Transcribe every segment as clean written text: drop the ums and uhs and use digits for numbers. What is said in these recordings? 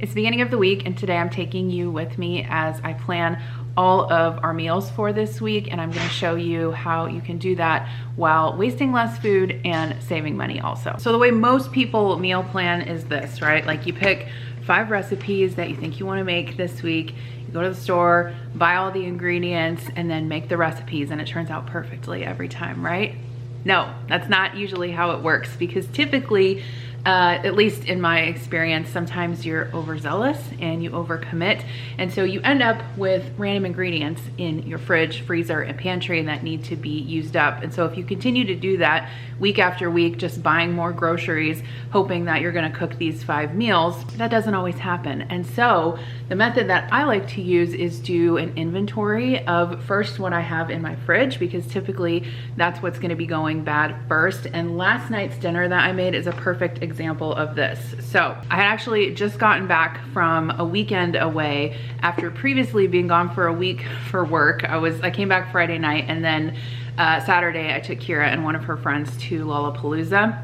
It's the beginning of the week, and today I'm taking you with me as I plan all of our meals for this week, and I'm going to show you how you can do that while wasting less food and saving money also. So the way most people meal plan is this, right? Like you pick 5 recipes that you think you want to make this week, you go to the store, buy all the ingredients, and then make the recipes, and it turns out perfectly every time, right? No, that's not usually how it works, because typically, at least in my experience, sometimes you're overzealous and you overcommit, and so you end up with random ingredients in your fridge, freezer, and pantry that need to be used up. And so if you continue to do that week after week, just buying more groceries, hoping that you're gonna cook these 5 meals, that doesn't always happen. And so the method that I like to use is do an inventory of first what I have in my fridge, because typically that's what's gonna be going bad first. And last night's dinner that I made is a perfect example of this. So I had actually just gotten back from a weekend away after previously being gone for a week for work. I came back Friday night, and then Saturday I took Kira and one of her friends to Lollapalooza.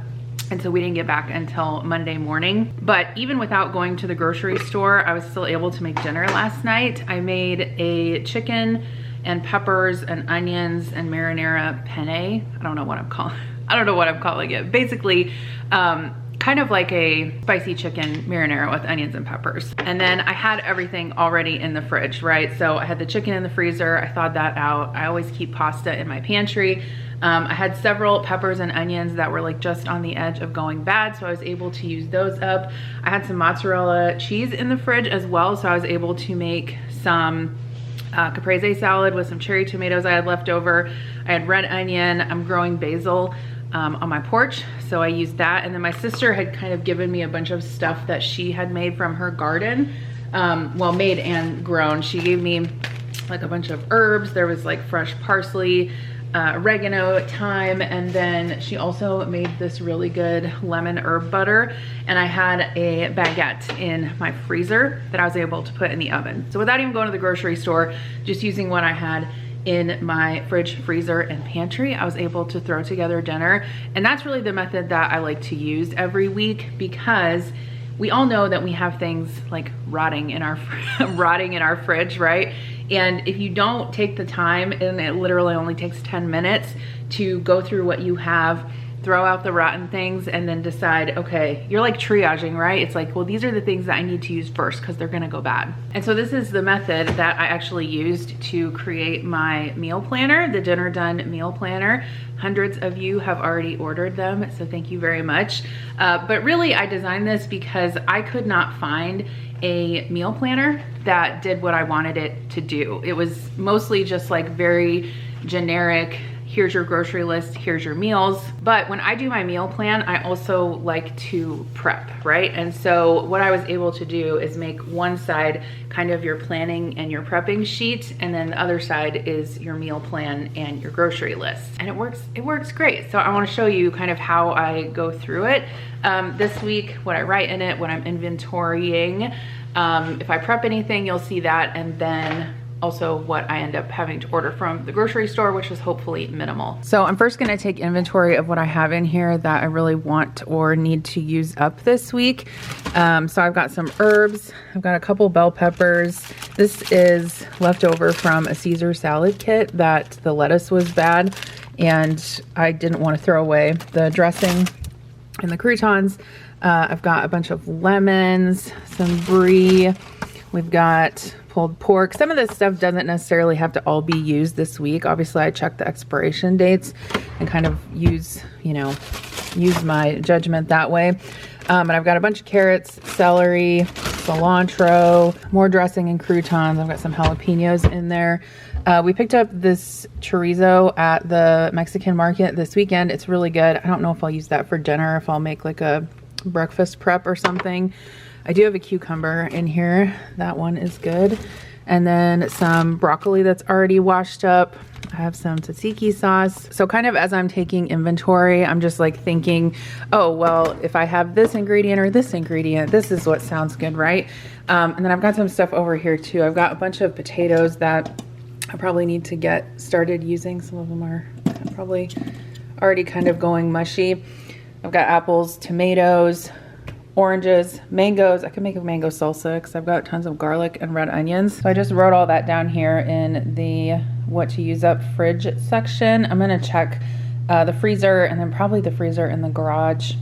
And so we didn't get back until Monday morning. But even without going to the grocery store, I was still able to make dinner last night. I made a chicken and peppers and onions and marinara penne. I don't know what I'm calling it. Basically, kind of like a spicy chicken marinara with onions and peppers. And then I had everything already in the fridge, right? So I had the chicken in the freezer, I thawed that out. I always keep pasta in my pantry. I had several peppers and onions that were like just on the edge of going bad, so I was able to use those up. I had some mozzarella cheese in the fridge as well, so I was able to make some caprese salad with some cherry tomatoes I had left over. I had red onion. I'm growing basil on my porch, so I used that. And then my sister had kind of given me a bunch of stuff that she had made from her garden, well, made and grown. She gave me like a bunch of herbs. There was like fresh parsley, oregano, thyme, and then she also made this really good lemon herb butter. And I had a baguette in my freezer that I was able to put in the oven. So without even going to the grocery store, just using what I had in my fridge, freezer, and pantry, I was able to throw together dinner. And that's really the method that I like to use every week, because we all know that we have things like rotting in our fridge, right? And if you don't take the time, and it literally only takes 10 minutes to go through what you have, throw out the rotten things, and then decide, okay, you're like triaging, right? It's like, well, these are the things that I need to use first because they're gonna go bad. And so this is the method that I actually used to create my meal planner, the Dinner Done meal planner. Hundreds of you have already ordered them, so thank you very much. But really, I designed this because I could not find a meal planner that did what I wanted it to do. It was mostly just like very generic, here's your grocery list, here's your meals. But when I do my meal plan, I also like to prep, right? And so what I was able to do is make one side kind of your planning and your prepping sheet, and then the other side is your meal plan and your grocery list. And it works great. So I wanna show you kind of how I go through it. This week, what I write in it, what I'm inventorying. If I prep anything, you'll see that, and then also what I end up having to order from the grocery store, which is hopefully minimal. So I'm first gonna take inventory of what I have in here that I really want or need to use up this week. So I've got some herbs, I've got a couple bell peppers. This is leftover from a Caesar salad kit that the lettuce was bad and I didn't want to throw away. The dressing and the croutons. I've got a bunch of lemons, some brie. We've got pulled pork. Some of this stuff doesn't necessarily have to all be used this week. Obviously, I check the expiration dates and kind of use my judgment that way. But I've got a bunch of carrots, celery, cilantro, more dressing and croutons. I've got some jalapenos in there. We picked up this chorizo at the Mexican market this weekend. It's really good. I don't know if I'll use that for dinner, if I'll make like a breakfast prep or something. I do have a cucumber in here. That one is good. And then some broccoli that's already washed up. I have some tzatziki sauce. So kind of as I'm taking inventory, I'm just like thinking, oh, well, if I have this ingredient or this ingredient, this is what sounds good, right? And then I've got some stuff over here too. I've got a bunch of potatoes that I probably need to get started using. Some of them are probably already kind of going mushy. I've got apples, tomatoes, oranges, mangoes. I could make a mango salsa because I've got tons of garlic and red onions. So I just wrote all that down here in the what to use up fridge section. I'm gonna check the freezer and then probably the freezer in the garage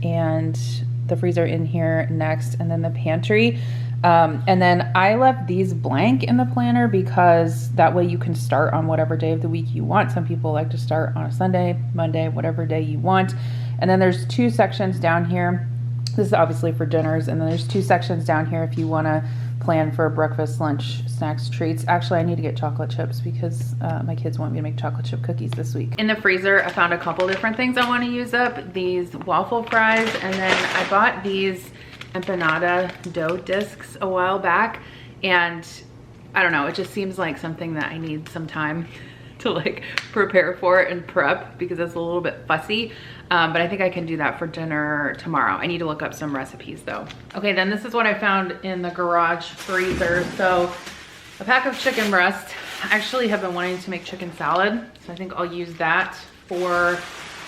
and the freezer in here next, and then the pantry. And then I left these blank in the planner because that way you can start on whatever day of the week you want. Some people like to start on a Sunday, Monday, whatever day you want. And then there's 2 sections down here. This is obviously for dinners. And then there's 2 sections down here if you want to plan for breakfast, lunch, snacks, treats. Actually, I need to get chocolate chips because my kids want me to make chocolate chip cookies this week. In the freezer, I found a couple different things I want to use up. These waffle fries, and then I bought these empanada dough discs a while back, and I don't know, it just seems like something that I need some time to like prepare for and prep because it's a little bit fussy. But I think I can do that for dinner tomorrow. I need to look up some recipes though. Okay, then this is what I found in the garage freezer. So a pack of chicken breast. I actually have been wanting to make chicken salad, so I think I'll use that for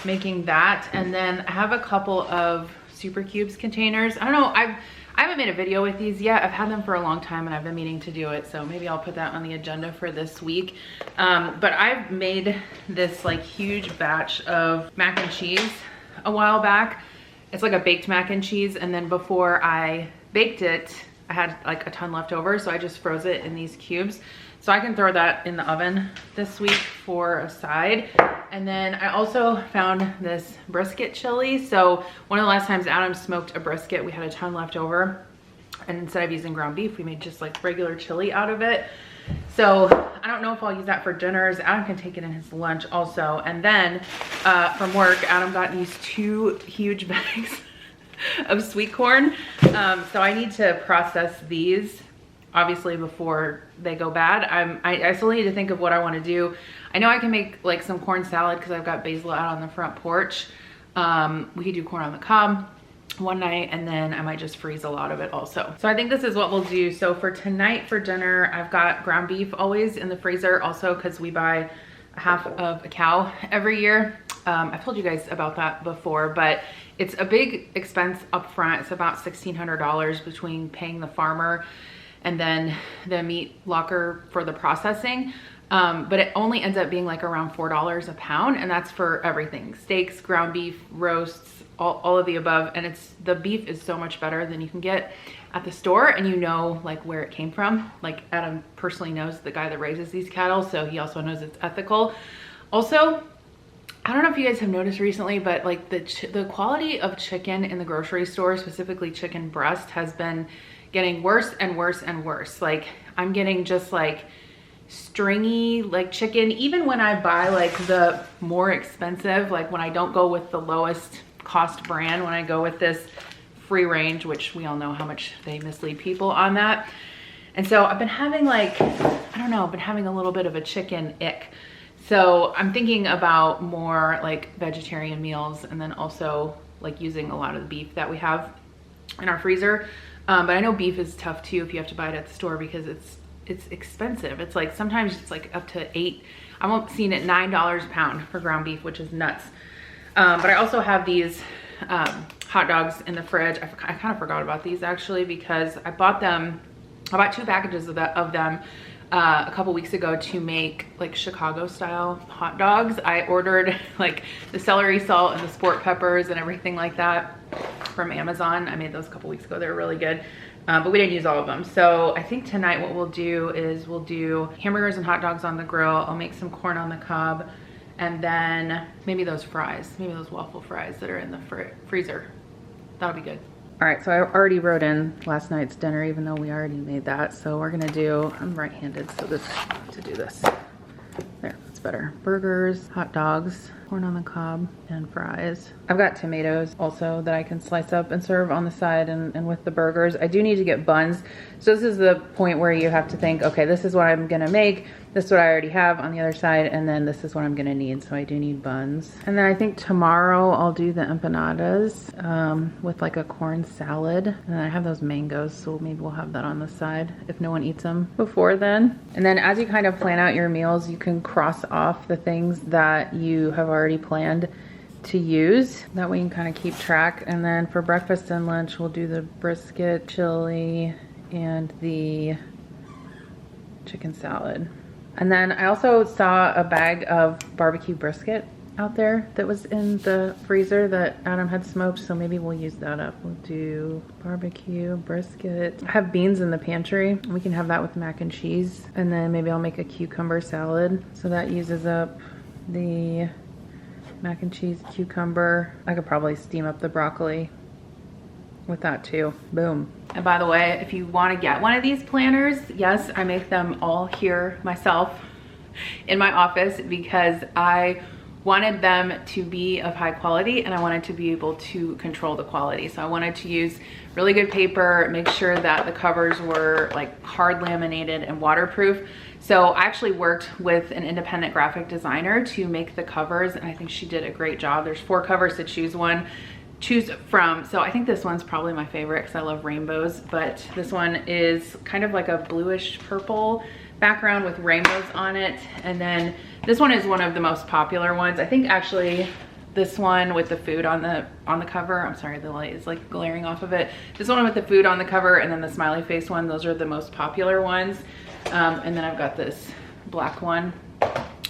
making that. And then I have a couple of Super Cubes containers. I don't know, I haven't made a video with these yet. I've had them for a long time and I've been meaning to do it, so maybe I'll put that on the agenda for this week. But I've made this like huge batch of mac and cheese a while back. It's like a baked mac and cheese, and then before I baked it, I had like a ton left over, so I just froze it in these cubes. So I can throw that in the oven this week for a side. And then I also found this brisket chili. So one of the last times Adam smoked a brisket, we had a ton left over. And instead of using ground beef, we made just like regular chili out of it. So I don't know if I'll use that for dinners. Adam can take it in his lunch also. And then from work, Adam got these 2 huge bags of sweet corn. So I need to process these obviously before they go bad. I still need to think of what I want to do. I know I can make like some corn salad because I've got basil out on the front porch. We could do corn on the cob one night, and then I might just freeze a lot of it also. So I think this is what we'll do. So for tonight for dinner, I've got ground beef always in the freezer also because we buy a half of a cow every year. I've told you guys about that before, but it's a big expense up front. It's about $1,600 between paying the farmer and then the meat locker for the processing. But it only ends up being like around $4 a pound, and that's for everything. Steaks, ground beef, roasts, all of the above. And the beef is so much better than you can get at the store, and you know like where it came from. Like Adam personally knows the guy that raises these cattle, so he also knows it's ethical. Also, I don't know if you guys have noticed recently, but like the quality of chicken in the grocery store, specifically chicken breast, has been getting worse and worse and worse. Like I'm getting just like stringy like chicken, even when I buy like the more expensive, like when I don't go with the lowest cost brand, when I go with this free range, which we all know how much they mislead people on that. And so I've been having like, I don't know, I've been having a little bit of a chicken ick. So I'm thinking about more like vegetarian meals, and then also like using a lot of the beef that we have in our freezer. But I know beef is tough too if you have to buy it at the store because it's expensive. It's like sometimes it's like up to I'm seeing it $9 a pound for ground beef, which is nuts. But I also have these hot dogs in the fridge. I kind of forgot about these actually because I bought 2 packages of them a couple weeks ago to make like Chicago style hot dogs. I ordered like the celery salt and the sport peppers and everything like that from Amazon. I made those a couple weeks ago. They were really good. But we didn't use all of them. So I think tonight what we'll do is we'll do hamburgers and hot dogs on the grill. I'll make some corn on the cob, and then maybe those fries, maybe those waffle fries that are in the freezer. That'll be good. All right, so I already wrote in last night's dinner, even though we already made that. So we're gonna do, I'm right-handed, so to do this. There, that's better. Burgers, hot dogs, corn on the cob, and fries. I've got tomatoes also that I can slice up and serve on the side and with the burgers. I do need to get buns. So this is the point where you have to think, okay, this is what I'm gonna make. This is what I already have on the other side, and then this is what I'm gonna need. So I do need buns. And then I think tomorrow I'll do the empanadas with like a corn salad. And then I have those mangoes, so maybe we'll have that on the side if no one eats them before then. And then as you kind of plan out your meals, you can cross off the things that you have already planned to use. That way you can kind of keep track. And then for breakfast and lunch, we'll do the brisket, chili, and the chicken salad. And then I also saw a bag of barbecue brisket out there that was in the freezer that Adam had smoked, so maybe we'll use that up. We'll do barbecue brisket. I have beans in the pantry. We can have that with mac and cheese, and then maybe I'll make a cucumber salad. So that uses up the mac and cheese, cucumber. I could probably steam up the broccoli with that too. Boom. And by the way, if you want to get one of these planners, yes, I make them all here myself in my office because I wanted them to be of high quality and I wanted to be able to control the quality. So I wanted to use really good paper, make sure that the covers were like hard laminated and waterproof. So I actually worked with an independent graphic designer to make the covers, and I think she did a great job. There's 4 covers to choose from. So I think this one's probably my favorite because I love rainbows, but this one is kind of like a bluish purple background with rainbows on it. And then this one is one of the most popular ones. I think actually this one with the food on the cover, I'm sorry, the light is like glaring off of it. This one with the food on the cover and then the smiley face one, those are the most popular ones. And then I've got this black one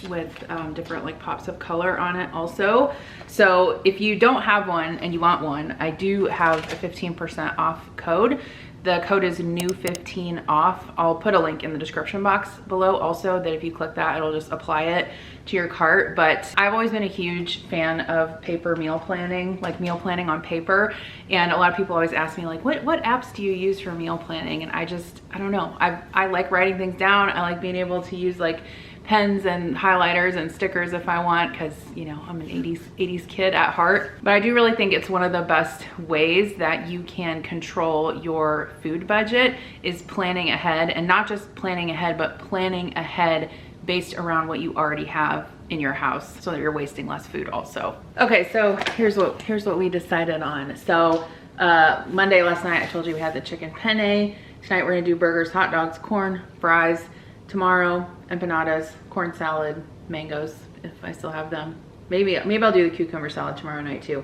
with different like pops of color on it also. So if you don't have one and you want one, I do have a 15% off code. The code is new15 off. I'll put a link in the description box below also, that if you click that, it'll just apply it to your cart. But I've always been a huge fan of paper meal planning, like meal planning on paper. And a lot of people always ask me like, what apps do you use for meal planning? And I don't know. I like writing things down. I like being able to use like pens and highlighters and stickers if I want, because you know I'm an 80s kid at heart. But I do really think it's one of the best ways that you can control your food budget is planning ahead, and not just planning ahead, but planning ahead based around what you already have in your house so that you're wasting less food also. Okay, so here's what we decided on. So Monday last night I told you we had the chicken penne. Tonight we're gonna do burgers, hot dogs, corn, fries. Tomorrow, empanadas, corn salad, mangoes, if I still have them. Maybe I'll do the cucumber salad tomorrow night too.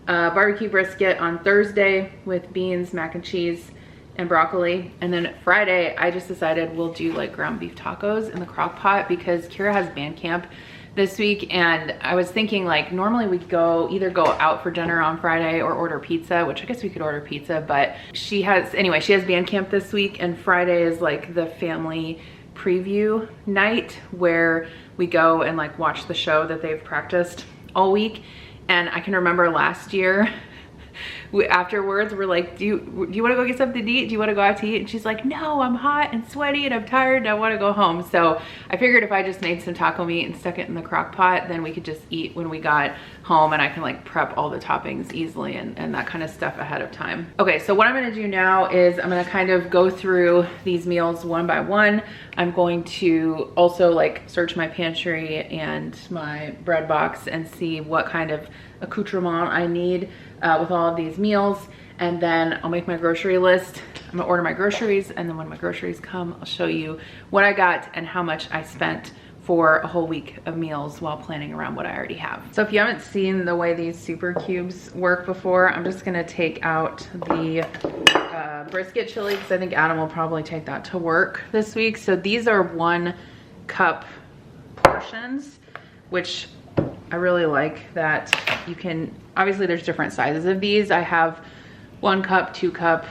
Barbecue brisket on Thursday with beans, mac and cheese, and broccoli. And then Friday, I just decided we'll do like ground beef tacos in the crock pot because Kira has band camp this week. And I was thinking like normally we'd either go out for dinner on Friday or order pizza, which I guess we could order pizza, but she has band camp this week, and Friday is like the family preview night where we go and like watch the show that they've practiced all week. And I can remember last year afterwards we're like, do you want to go get something to eat? Do you want to go out to eat? And she's like, no, I'm hot and sweaty and I'm tired and I want to go home. So I figured if I just made some taco meat and stuck it in the crock pot, then we could just eat when we got home, and I can like prep all the toppings easily and that kind of stuff ahead of time. Okay, so what I'm going to do now is I'm going to kind of go through these meals one by one. I'm going to also like search my pantry and my bread box and see what kind of accoutrement I need with all of these meals, and then I'll make my grocery list. I'm gonna order my groceries, and then when my groceries come, I'll show you what I got and how much I spent for a whole week of meals while planning around what I already have. So if you haven't seen the way these super cubes work before, I'm just gonna take out the brisket chili because I think Adam will probably take that to work this week. So these are 1 cup portions, which I really like that you can, obviously there's different sizes of these. I have 1 cup, 2 cup,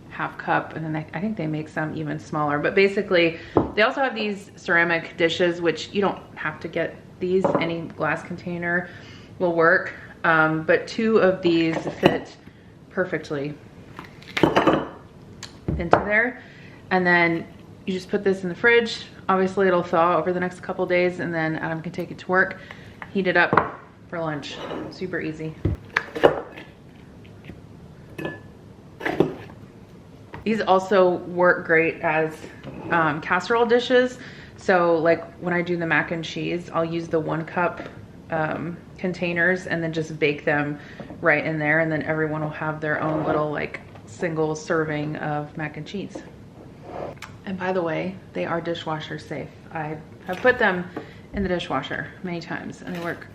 half cup, and then I think they make some even smaller. But basically, they also have these ceramic dishes, which you don't have to get these. Any glass container will work. But 2 of these fit perfectly into there. And then you just put this in the fridge. Obviously, it'll thaw over the next couple days, and then Adam can take it to work. Heat it up for lunch. Super easy. These also work great as casserole dishes. So like when I do the mac and cheese, I'll use the 1 cup containers and then just bake them right in there. And then everyone will have their own little like single serving of mac and cheese. And by the way, they are dishwasher safe. I have put them in the dishwasher many times and they work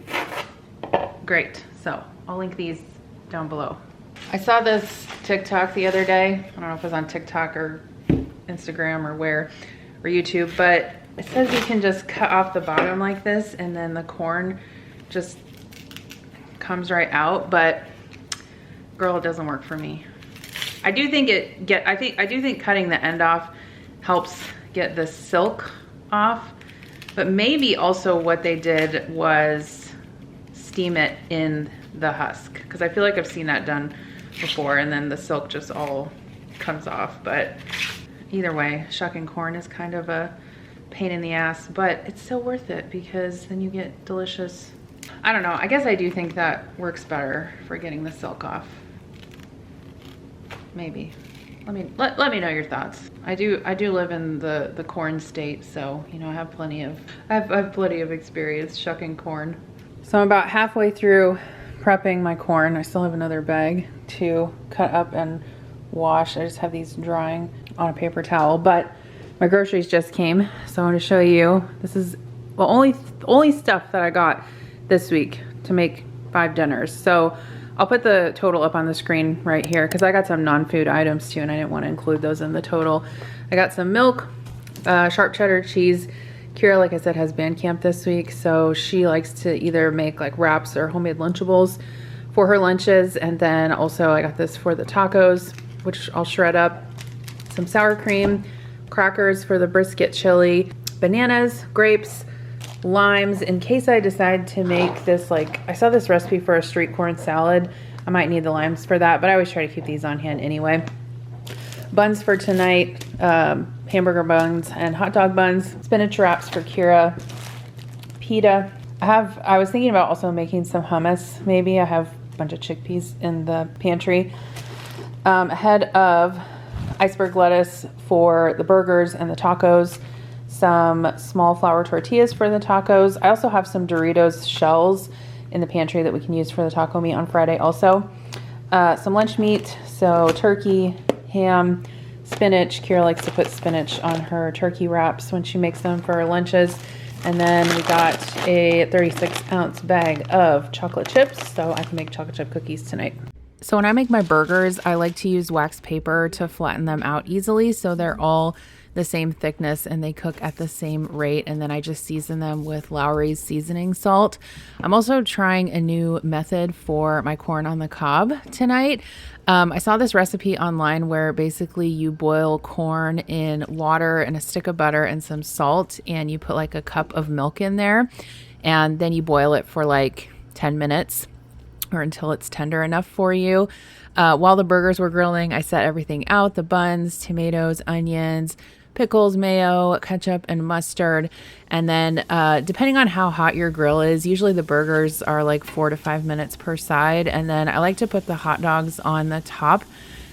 great. So I'll link these down below. I saw this TikTok the other day. I don't know if it was on TikTok or Instagram or where, or YouTube, but it says you can just cut off the bottom like this and then the corn just comes right out, but girl, it doesn't work for me. I do think I do think cutting the end off helps get the silk off, but maybe also what they did was steam it in the husk, because I feel like I've seen that done before and then the silk just all comes off. But either way, shucking corn is kind of a pain in the ass, but it's so worth it because then you get delicious. I don't know, I guess I do think that works better for getting the silk off. Maybe. Let me know your thoughts. I do live in the corn state, so you know I have plenty of experience shucking corn. So I'm about halfway through prepping my corn. I still have another bag to cut up and wash. I just have these drying on a paper towel, but my groceries just came, so I want to show you. This is the only stuff that I got this week to make 5 dinners. So I'll put the total up on the screen right here because I got some non-food items too and I didn't want to include those in the total. I got some milk, sharp cheddar cheese. Kira, like I said, has band camp this week, so she likes to either make like wraps or homemade Lunchables for her lunches. And then also I got this for the tacos, which I'll shred up. Some sour cream, crackers for the brisket chili, bananas, grapes, limes in case I decide to make this, like I saw this recipe for a street corn salad. I might need the limes for that, but I always try to keep these on hand anyway. Buns for tonight, hamburger buns and hot dog buns, spinach wraps for Kira, pita. I was thinking about also making some hummus. Maybe I have a bunch of chickpeas in the pantry. A head of iceberg lettuce for the burgers and the tacos. Some small flour tortillas for the tacos. I also have some Doritos shells in the pantry that we can use for the taco meat on Friday also. Some lunch meat, so turkey, ham, spinach. Kira likes to put spinach on her turkey wraps when she makes them for her lunches. And then we got a 36-ounce bag of chocolate chips, so I can make chocolate chip cookies tonight. So when I make my burgers, I like to use wax paper to flatten them out easily so they're all the same thickness and they cook at the same rate, and then I just season them with Lowry's seasoning salt. I'm also trying a new method for my corn on the cob tonight. I saw this recipe online where basically you boil corn in water and a stick of butter and some salt, and you put like a cup of milk in there, and then you boil it for like 10 minutes or until it's tender enough for you. While the burgers were grilling, I set everything out, the buns, tomatoes, onions, pickles, mayo, ketchup, and mustard. And then depending on how hot your grill is, usually the burgers are like 4 to 5 minutes per side. And then I like to put the hot dogs on the top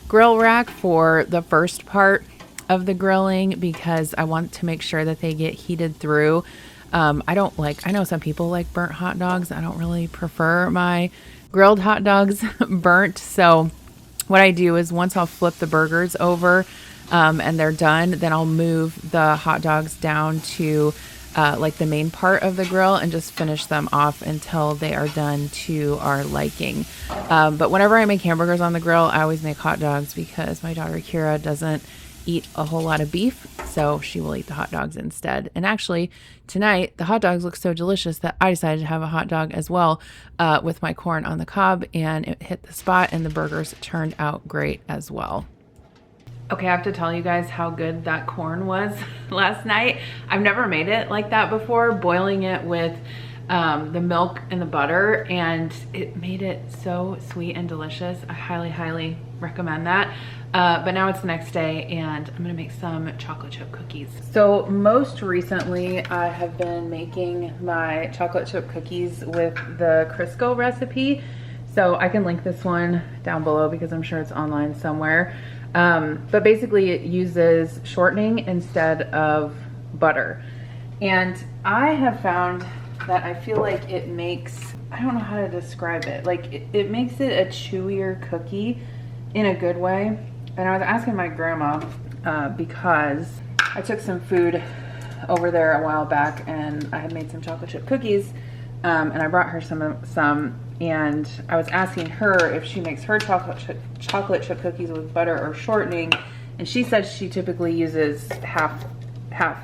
grill rack for the first part of the grilling because I want to make sure that they get heated through. I know some people like burnt hot dogs. I don't really prefer my grilled hot dogs burnt. So what I do is once I'll flip the burgers over and they're done, then I'll move the hot dogs down to like the main part of the grill and just finish them off until they are done to our liking. But whenever I make hamburgers on the grill, I always make hot dogs because my daughter Kira doesn't eat a whole lot of beef, so she will eat the hot dogs instead. And actually tonight the hot dogs look so delicious that I decided to have a hot dog as well with my corn on the cob, and it hit the spot and the burgers turned out great as well. Okay, I have to tell you guys how good that corn was last night. I've never made it like that before, boiling it with the milk and the butter, and it made it so sweet and delicious. I highly recommend that. But now it's the next day and I'm gonna make some chocolate chip cookies. So most recently I have been making my chocolate chip cookies with the Crisco recipe. So I can link this one down below because I'm sure it's online somewhere. But basically it uses shortening instead of butter. And I have found that I feel like it makes, I don't know how to describe it. Like it makes it a chewier cookie in a good way. And I was asking my grandma because I took some food over there a while back and I had made some chocolate chip cookies and I brought her some and I was asking her if she makes her chocolate chip cookies with butter or shortening, and she says she typically uses half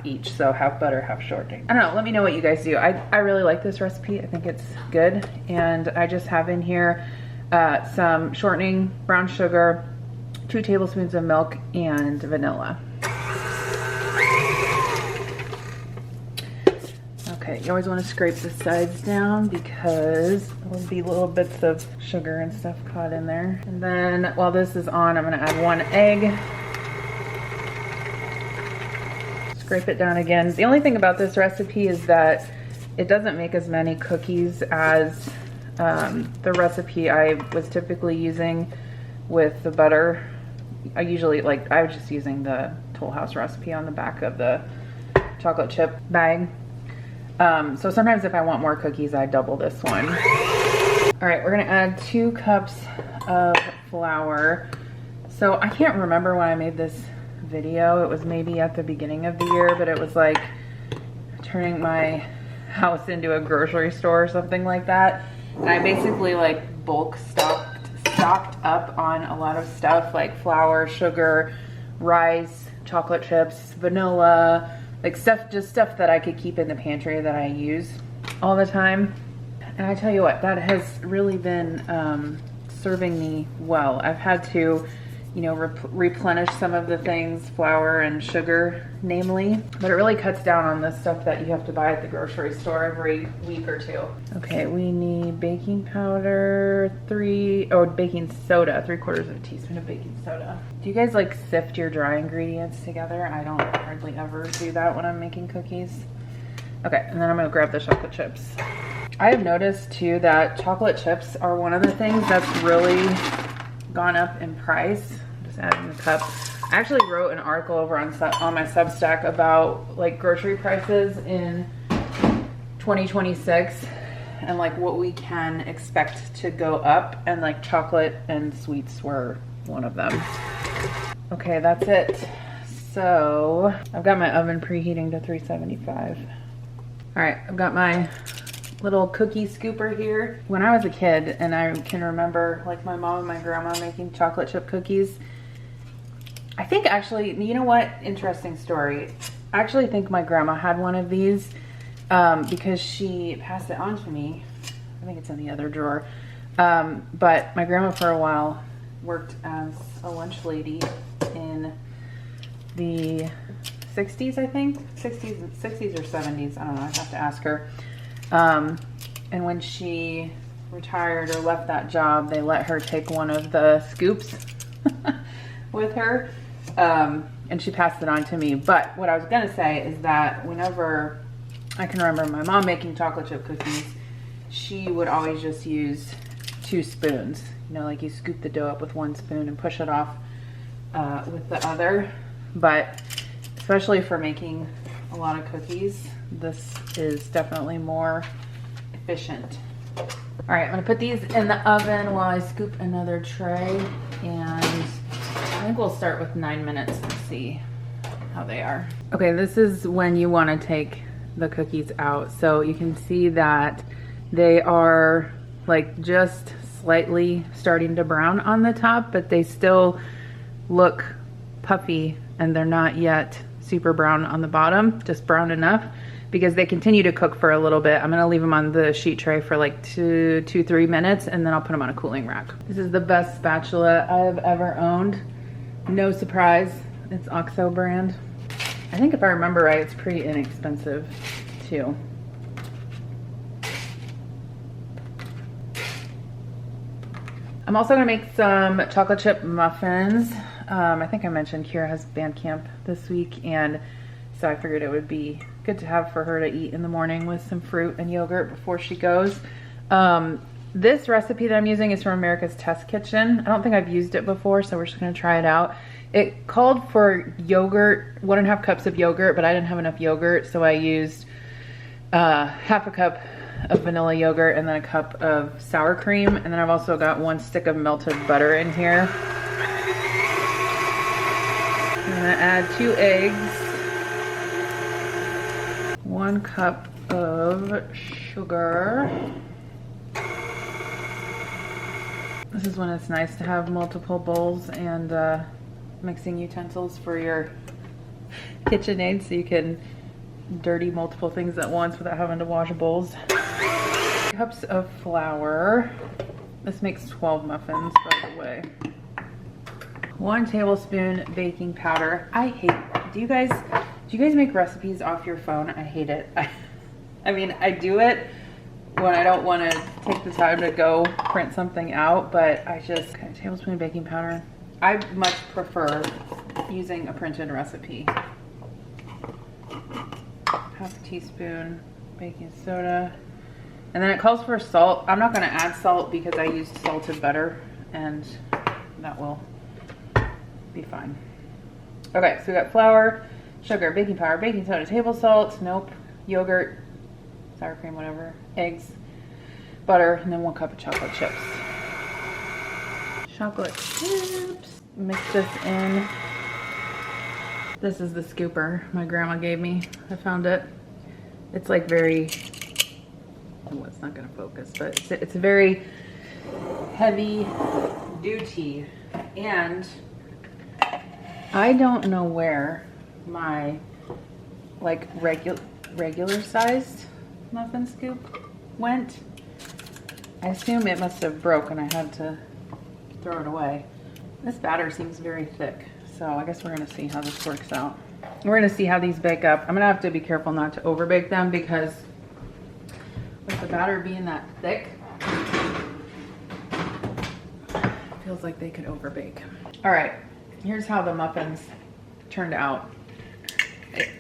each, so half butter, half shortening. I don't know, let me know what you guys do. I really like this recipe. I think it's good, and I just have in here some shortening, brown sugar, 2 tablespoons of milk, and vanilla. Okay, you always want to scrape the sides down because there will be little bits of sugar and stuff caught in there. And then while this is on, I'm going to add 1 egg. Scrape it down again. The only thing about this recipe is that it doesn't make as many cookies as the recipe I was typically using with the butter. I was just using the Toll House recipe on the back of the chocolate chip bag. So sometimes if I want more cookies, I double this one. All right, we're gonna add 2 cups of flour. So I can't remember when I made this video. It was maybe at the beginning of the year, but it was like turning my house into a grocery store or something like that. And I basically like bulk stocked up on a lot of stuff like flour, sugar, rice, chocolate chips, vanilla, like just stuff that I could keep in the pantry that I use all the time. And I tell you what, that has really been serving me well. I've had to, you know, replenish some of the things, flour and sugar namely, but it really cuts down on the stuff that you have to buy at the grocery store every week or 2. Okay, we need baking powder, baking soda, 3/4 teaspoon of baking soda. Do you guys like sift your dry ingredients together? I don't hardly ever do that when I'm making cookies. Okay, and then I'm gonna grab the chocolate chips. I have noticed too that chocolate chips are one of the things that's really gone up in price. Just adding the cup. I actually wrote an article over on my Substack about like grocery prices in 2026 and like what we can expect to go up, and like chocolate and sweets were one of them. Okay, that's it. So I've got my oven preheating to 375. All right, I've got my little cookie scooper here. When I was a kid, and I can remember like my mom and my grandma making chocolate chip cookies, I think actually, you know what, interesting story. I actually think my grandma had one of these because she passed it on to me. I think it's in the other drawer. But my grandma for a while worked as a lunch lady in the 60s, I think. 60s or 70s, I don't know, I'd have to ask her. And when she retired or left that job, they let her take one of the scoops with her, and she passed it on to me. But what I was gonna say is that whenever I can remember my mom making chocolate chip cookies, she would always just use 2 spoons. You know, like you scoop the dough up with 1 spoon and push it off with the other. But especially for making a lot of cookies, this is definitely more efficient. All right, I'm gonna put these in the oven while I scoop another tray, and I think we'll start with 9 minutes and see how they are. Okay, this is when you wanna take the cookies out. So you can see that they are like just slightly starting to brown on the top, but they still look puffy and they're not yet super brown on the bottom, just brown enough, because they continue to cook for a little bit. I'm gonna leave them on the sheet tray for like 2-3 minutes, and then I'll put them on a cooling rack. This is the best spatula I have ever owned. No surprise, it's OXO brand. I think if I remember right, it's pretty inexpensive too. I'm also gonna make some chocolate chip muffins. I think I mentioned Kira has band camp this week, and so I figured it would be good to have for her to eat in the morning with some fruit and yogurt before she goes. This recipe that I'm using is from America's Test Kitchen. I don't think I've used it before, so we're just gonna try it out. It called for yogurt, 1.5 cups of yogurt, but I didn't have enough yogurt, so I used half a cup of vanilla yogurt and then a cup of sour cream, and then I've also got 1 stick of melted butter in here. I'm gonna add 2 eggs, 1 cup of sugar, This is when it's nice to have multiple bowls and mixing utensils for your KitchenAid so you can dirty multiple things at once without having to wash bowls. Cups of flour. This makes 12 muffins, by the way. 1 tablespoon baking powder. I hate, do you guys make recipes off your phone? I hate it. I mean, I do it when I don't want to take the time to go print something out, but okay, tablespoon baking powder. I much prefer using a printed recipe. Half a teaspoon baking soda. And then it calls for salt. I'm not going to add salt because I used salted butter, and that will be fine. Okay, so we got flour, sugar, baking powder, baking soda, table salt, nope, yogurt, sour cream, whatever, eggs, butter, and then 1 cup of chocolate chips. Chocolate chips. Mix this in. This is the scooper my grandma gave me. I found it. It's like very, oh, it's not gonna focus, but it's very heavy duty. And I don't know where my like regular sized muffin scoop went. I assume it must have broken. I had to throw it away. This batter seems very thick, so I guess we're gonna see how this works out. We're gonna see how these bake up. I'm gonna have to be careful not to over bake them because with the batter being that thick, it feels like they could over bake. All right, here's how the muffins turned out.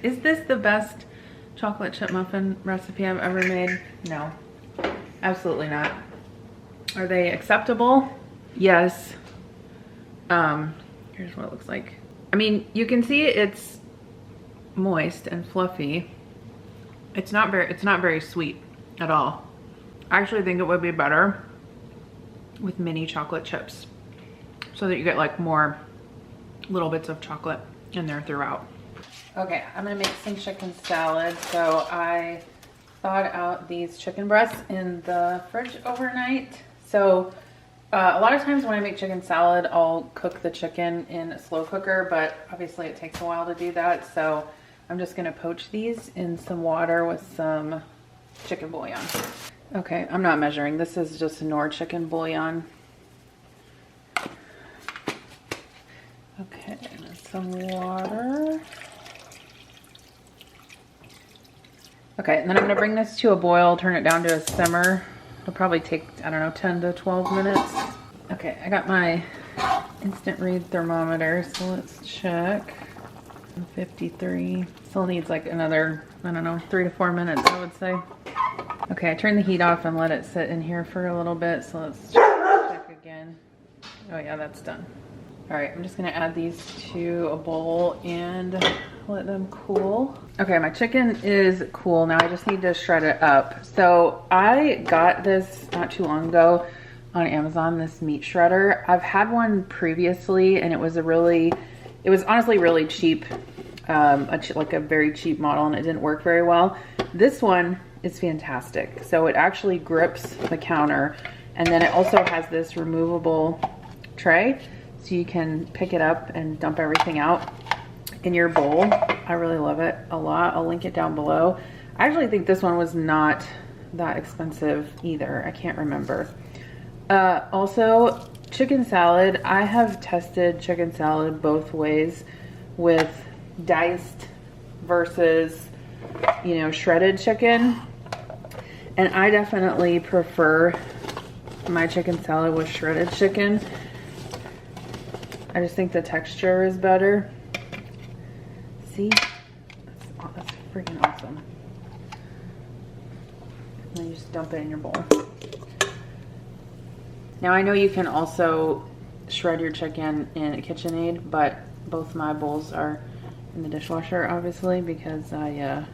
Is this the best chocolate chip muffin recipe I've ever made? No, absolutely not. Are they acceptable? Yes. Here's what it looks like. I mean, you can see it's moist and fluffy. It's not very sweet at all. I actually think it would be better with mini chocolate chips so that you get like more little bits of chocolate in there throughout. Okay, I'm gonna make some chicken salad. So I thawed out these chicken breasts in the fridge overnight. So a lot of times when I make chicken salad, I'll cook the chicken in a slow cooker, but obviously it takes a while to do that. So I'm just gonna poach these in some water with some chicken bouillon. Okay, I'm not measuring. This is just Knorr chicken bouillon. Okay, and some water. Okay, and then I'm gonna bring this to a boil, turn it down to a simmer. It'll probably take, I don't know, 10 to 12 minutes. Okay, I got my instant read thermometer, so let's check. 53. Still needs like another, I don't know, 3 to 4 minutes, I would say. Okay, I turned the heat off and let it sit in here for a little bit, so let's check again. Oh yeah, that's done. All right, I'm just gonna add these to a bowl and let them cool. Okay, my chicken is cool. Now I just need to shred it up. So I got this not too long ago on Amazon, this meat shredder. I've had one previously and it was honestly really cheap, like a very cheap model, and it didn't work very well. This one is fantastic. So it actually grips the counter, and then it also has this removable tray, so you can pick it up and dump everything out in your bowl. I really love it a lot. I'll link it down below. I actually think this one was not that expensive either. I can't remember. Also, chicken salad. I have tested chicken salad both ways with diced versus, you know, shredded chicken. And I definitely prefer my chicken salad with shredded chicken. I just think the texture is better. See? That's freaking awesome. And then you just dump it in your bowl. Now I know you can also shred your chicken in a KitchenAid, but both my bowls are in the dishwasher, obviously, because I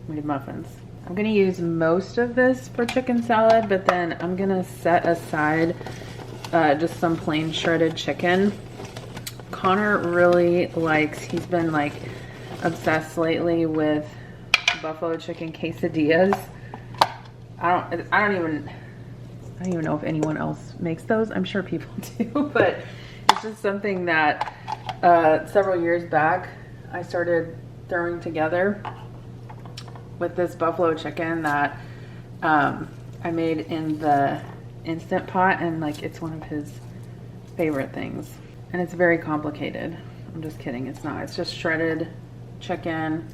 made muffins. I'm gonna use most of this for chicken salad, but then I'm gonna set aside just some plain shredded chicken. Connor really likes, he's been like obsessed lately with buffalo chicken quesadillas. I don't even, I don't even know if anyone else makes those. I'm sure people do, but it's just something that several years back I started throwing together with this buffalo chicken that I made in the Instant Pot, and like it's one of his favorite things. And it's very complicated. I'm just kidding, it's not. It's just shredded chicken,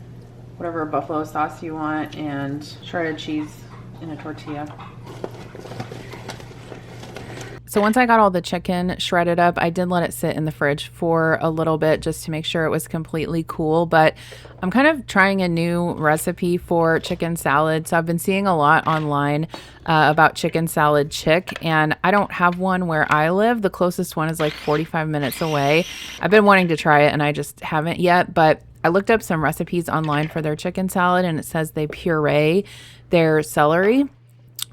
whatever buffalo sauce you want, and shredded cheese in a tortilla. So once I got all the chicken shredded up, I did let it sit in the fridge for a little bit just to make sure it was completely cool. But I'm kind of trying a new recipe for chicken salad. So I've been seeing a lot online about chicken salad chick, and I don't have one where I live. The closest one is like 45 minutes away. I've been wanting to try it and I just haven't yet, but I looked up some recipes online for their chicken salad and it says they puree their celery.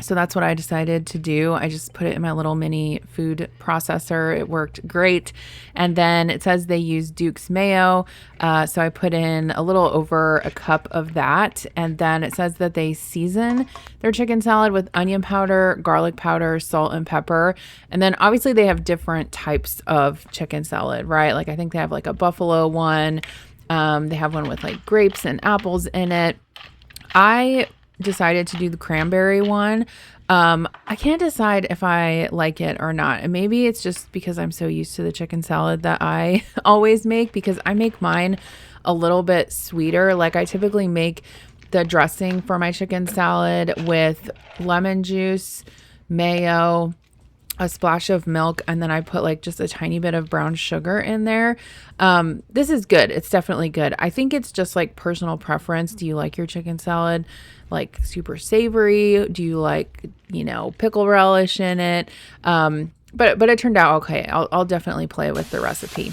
So that's what I decided to do. I just put it in my little mini food processor. It worked great. And then it says they use Duke's mayo. So I put in a little over a cup of that. And then it says that they season their chicken salad with onion powder, garlic powder, salt, and pepper. And then obviously they have different types of chicken salad, right? Like I think they have like a buffalo one. They have one with like grapes and apples in it. I decided to do the cranberry one. I can't decide if I like it or not. And maybe it's just because I'm so used to the chicken salad that I always make, because I make mine a little bit sweeter. Like I typically make the dressing for my chicken salad with lemon juice, mayo, a splash of milk, and then I put like just a tiny bit of brown sugar in there. This is good. It's definitely good. I think it's just like personal preference. Do you like your chicken salad like super savory? Do you like, pickle relish in it? But it turned out okay. I'll definitely play with the recipe.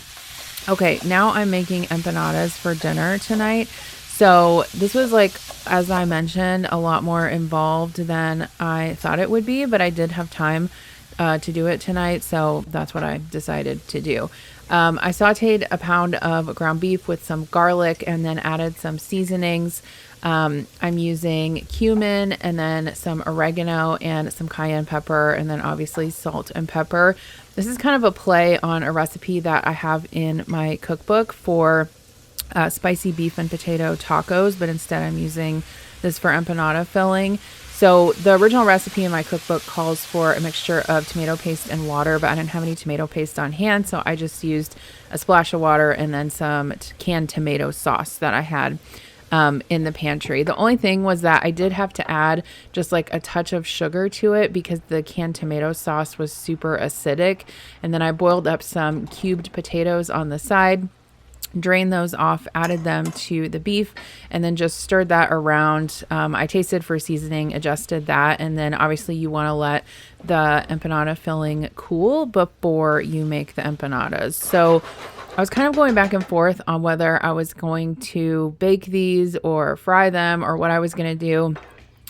Okay, now I'm making empanadas for dinner tonight. So this was, like, as I mentioned, a lot more involved than I thought it would be, but I did have time to do it tonight, so that's what I decided to do. I sauteed a pound of ground beef with some garlic and then added some seasonings. I'm using cumin and then some oregano and some cayenne pepper, and then obviously salt and pepper. This is kind of a play on a recipe that I have in my cookbook for spicy beef and potato tacos, but instead I'm using this for empanada filling. So the original recipe in my cookbook calls for a mixture of tomato paste and water, but I didn't have any tomato paste on hand, so I just used a splash of water and then some canned tomato sauce that I had in the pantry. The only thing was that I did have to add just like a touch of sugar to it because the canned tomato sauce was super acidic. And then I boiled up some cubed potatoes on the side, drained those off, added them to the beef, and then just stirred that around. I tasted for seasoning, adjusted that, and then obviously you want to let the empanada filling cool before you make the empanadas. So I was kind of going back and forth on whether I was going to bake these or fry them or what I was going to do.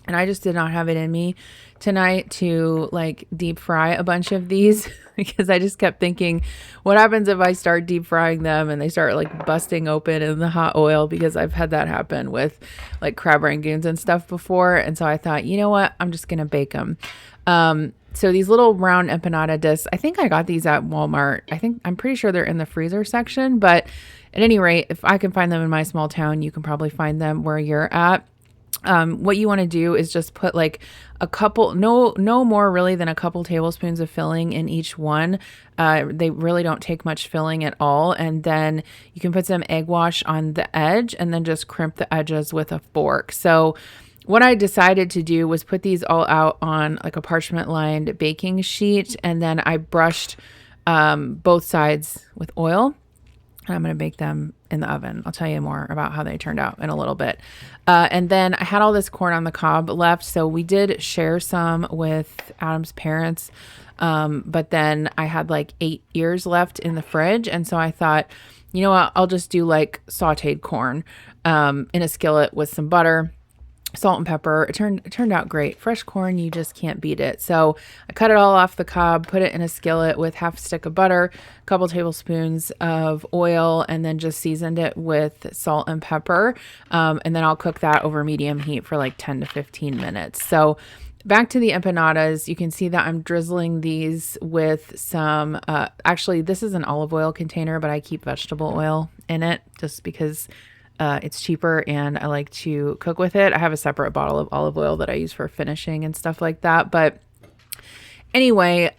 And I just did not have it in me tonight to like deep fry a bunch of these because I just kept thinking, what happens if I start deep frying them and they start like busting open in the hot oil? Because I've had that happen with like crab rangoons and stuff before. And so I thought, you know what? I'm just going to bake them. So these little round empanada discs, I think I got these at Walmart. I'm pretty sure they're in the freezer section, but at any rate, if I can find them in my small town, you can probably find them where you're at. What you want to do is just put like a couple, no more really than a couple tablespoons of filling in each one. They really don't take much filling at all. And then you can put some egg wash on the edge and then just crimp the edges with a fork. So what I decided to do was put these all out on like a parchment lined baking sheet. And then I brushed both sides with oil. I'm going to bake them in the oven. I'll tell you more about how they turned out in a little bit. And then I had all this corn on the cob left. So we did share some with Adam's parents. But then I had like 8 ears left in the fridge. And so I thought, you know what, I'll just do like sauteed corn in a skillet with some butter, salt and pepper. It turned out great. Fresh corn, you just can't beat it. So I cut it all off the cob, put it in a skillet with half a stick of butter, a couple tablespoons of oil, and then just seasoned it with salt and pepper. And then I'll cook that over medium heat for like 10 to 15 minutes. So back to the empanadas, you can see that I'm drizzling these with some, actually this is an olive oil container, but I keep vegetable oil in it just because it's cheaper and I like to cook with it. I have a separate bottle of olive oil that I use for finishing and stuff like that. But anyway,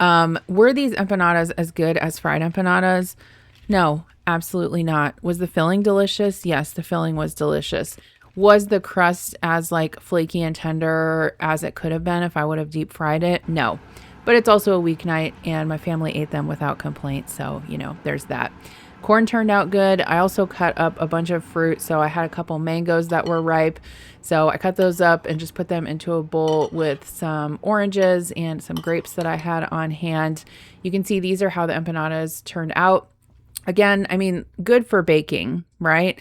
were these empanadas as good as fried empanadas? No, absolutely not. Was the filling delicious? Yes, the filling was delicious. Was the crust as like flaky and tender as it could have been if I would have deep fried it? No. But it's also a weeknight and my family ate them without complaint. So, you know, there's that. Corn turned out good. I also cut up a bunch of fruit. So I had a couple mangoes that were ripe. So I cut those up and just put them into a bowl with some oranges and some grapes that I had on hand. You can see these are how the empanadas turned out. Again, I mean, good for baking, right?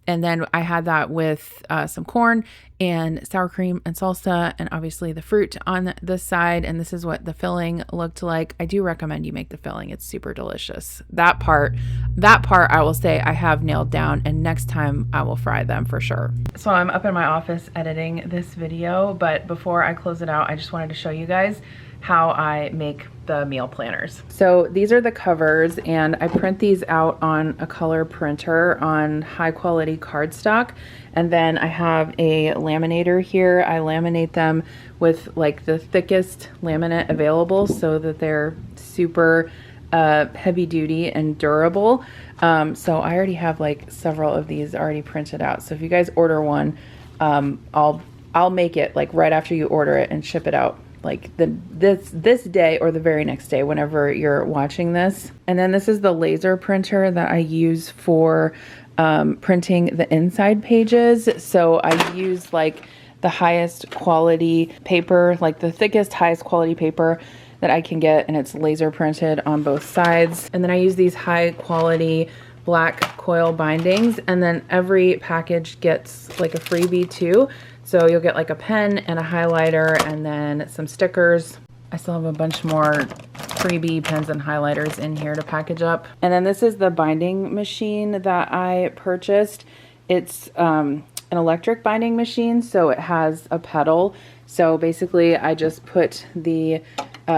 And then I had that with some corn and sour cream and salsa and obviously the fruit on this side. And this is what the filling looked like. I do recommend you make the filling. It's super delicious. That part I will say I have nailed down, and next time I will fry them for sure. So I'm up in my office editing this video, but before I close it out, I just wanted to show you guys how I make the meal planners. So these are the covers, and I print these out on a color printer on high quality cardstock. And then I have a laminator here. I laminate them with like the thickest laminate available so that they're super heavy duty and durable. So I already have like several of these already printed out. So if you guys order one, I'll make it like right after you order it and ship it out like this day or the very next day whenever you're watching this. And then this is the laser printer that I use for printing the inside pages. So I use like the highest quality paper, like the thickest, highest quality paper that I can get, and it's laser printed on both sides. And then I use these high quality black coil bindings, and then every package gets like a freebie too. So you'll get like a pen and a highlighter and then some stickers. I still have a bunch more freebie pens and highlighters in here to package up. And then this is the binding machine that I purchased. It's an electric binding machine, so it has a pedal. So basically I just put the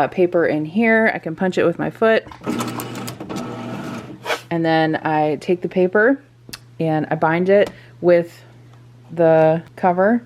paper in here. I can punch it with my foot. And then I take the paper and I bind it with the cover,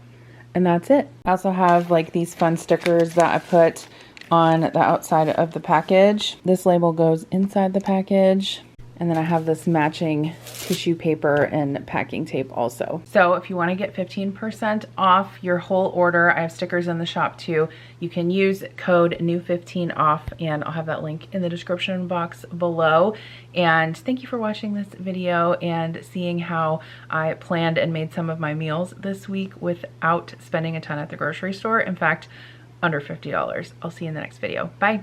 and that's it. I also have like these fun stickers that I put on the outside of the package. This label goes inside the package. And then I have this matching tissue paper and packing tape also. So if you want to get 15% off your whole order, I have stickers in the shop too. You can use code NEW15OFF, and I'll have that link in the description box below. And thank you for watching this video and seeing how I planned and made some of my meals this week without spending a ton at the grocery store. In fact, under $50. I'll see you in the next video. Bye.